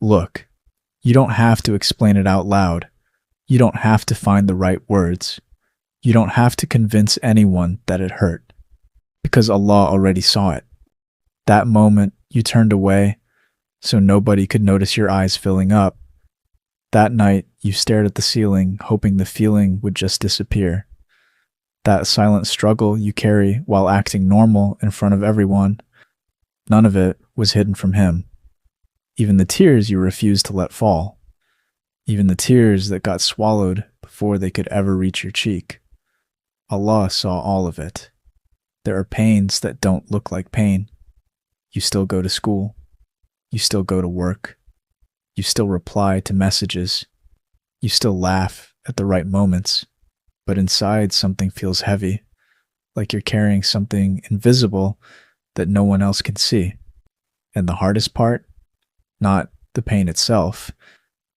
Look, you don't have to explain it out loud. You don't have to find the right words. You don't have to convince anyone that it hurt, because Allah already saw it. That moment you turned away so nobody could notice your eyes filling up. That night you stared at the ceiling, hoping the feeling would just disappear. That silent struggle you carry while acting normal in front of everyone, none of it was hidden from Him. Even the tears you refused to let fall. Even the tears that got swallowed before they could ever reach your cheek. Allah saw all of it. There are pains that don't look like pain. You still go to school. You still go to work. You still reply to messages. You still laugh at the right moments. But inside something feels heavy, like you're carrying something invisible that no one else can see. And the hardest part? Not the pain itself,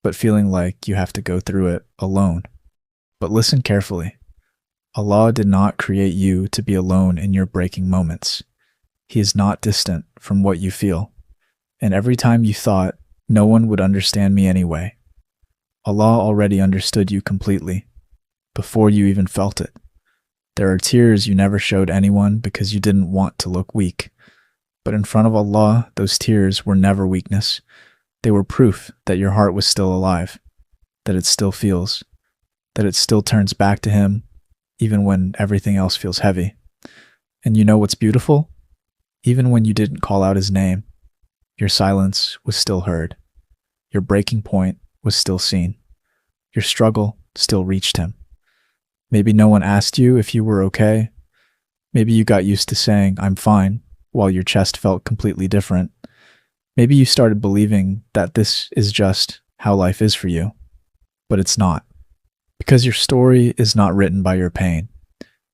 but feeling like you have to go through it alone. But listen carefully. Allah did not create you to be alone in your breaking moments. He is not distant from what you feel. And every time you thought, no one would understand me anyway, Allah already understood you completely, before you even felt it. There are tears you never showed anyone because you didn't want to look weak. But in front of Allah, those tears were never weakness. They were proof that your heart was still alive, that it still feels, that it still turns back to Him, even when everything else feels heavy. And you know what's beautiful? Even when you didn't call out His name, your silence was still heard. Your breaking point was still seen. Your struggle still reached Him. Maybe no one asked you if you were okay. Maybe you got used to saying, "I'm fine," while your chest felt completely different. Maybe you started believing that this is just how life is for you. But it's not. Because your story is not written by your pain.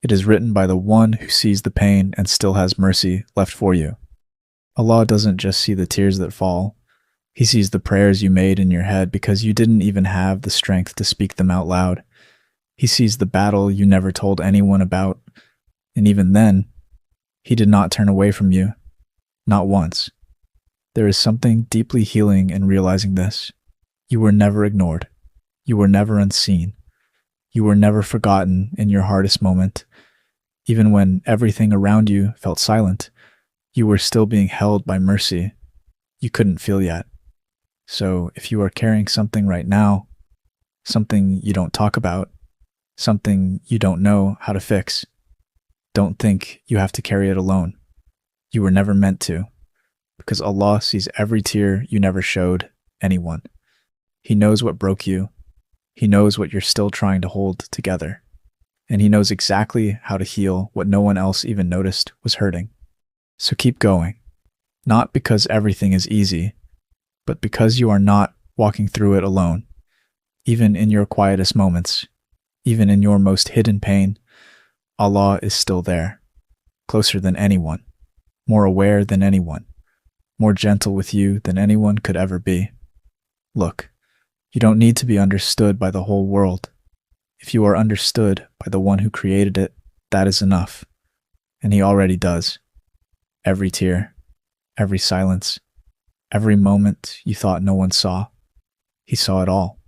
It is written by the one who sees the pain and still has mercy left for you. Allah doesn't just see the tears that fall. He sees the prayers you made in your head because you didn't even have the strength to speak them out loud. He sees the battle you never told anyone about. And even then, He did not turn away from you. Not once. There is something deeply healing in realizing this. You were never ignored. You were never unseen. You were never forgotten in your hardest moment. Even when everything around you felt silent, you were still being held by mercy you couldn't feel yet. So if you are carrying something right now, something you don't talk about, something you don't know how to fix, don't think you have to carry it alone. You were never meant to, because Allah sees every tear you never showed anyone. He knows what broke you. He knows what you're still trying to hold together. And He knows exactly how to heal what no one else even noticed was hurting. So keep going. Not because everything is easy, but because you are not walking through it alone. Even in your quietest moments, even in your most hidden pain, Allah is still there, closer than anyone, more aware than anyone, more gentle with you than anyone could ever be. Look, you don't need to be understood by the whole world. If you are understood by the one who created it, that is enough. And He already does. Every tear, every silence, every moment you thought no one saw, He saw it all.